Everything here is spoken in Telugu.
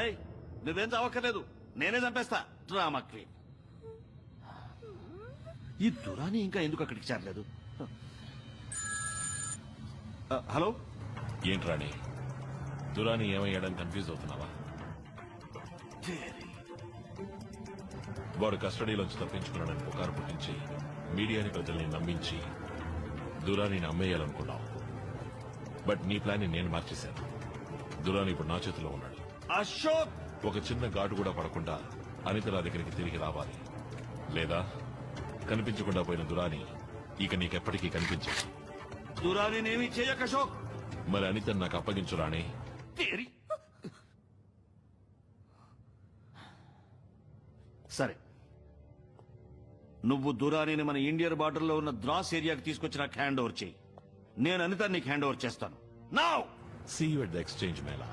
ఏయ్ నువ్వేం చావక్కర్లేదు, నేనే చంపేస్తా. Drama queen. ఈ దురాని ఇంకా ఎందుకు అక్కడికి చేరలేదు? హలో, ఏంటి రాణి, దురాని ఏమయ్యాడని కన్ఫ్యూజ్ అవుతున్నావా? వాడు కస్టడీలోంచి తప్పించుకున్నాడని పుకారు పుట్టించి మీడియాని ప్రజల్ని నమ్మించి దురానిని అమ్మేయాలనుకున్నావు. బట్ నీ ప్లాన్ ని నేను మార్చేశాను. దురాని ఇప్పుడు నా చేతిలో ఉన్నాడు. అశోక్, ఒక చిన్న ఘాటు కూడా పడకుండా అనితల దగ్గరికి తిరిగి రావాలి. లేదా కనిపించకుండా పోయిన దురాని ఇక నీకెప్పటికీ కనిపించదు. దురానినేమీ చేయక అశోక్. మరి అనితను నాకు అప్పగించు రాణి. సరే, నువ్వు దురానిని మన ఇండియన్ బార్డర్ లో ఉన్న ద్రాస్ ఏరియాకి తీసుకొచ్చి నాకు హ్యాండ్ ఓవర్ చేయి. నేను అనిత నీకు హ్యాండ్ ఓవర్ చేస్తాను. Now see you at the exchange Mela.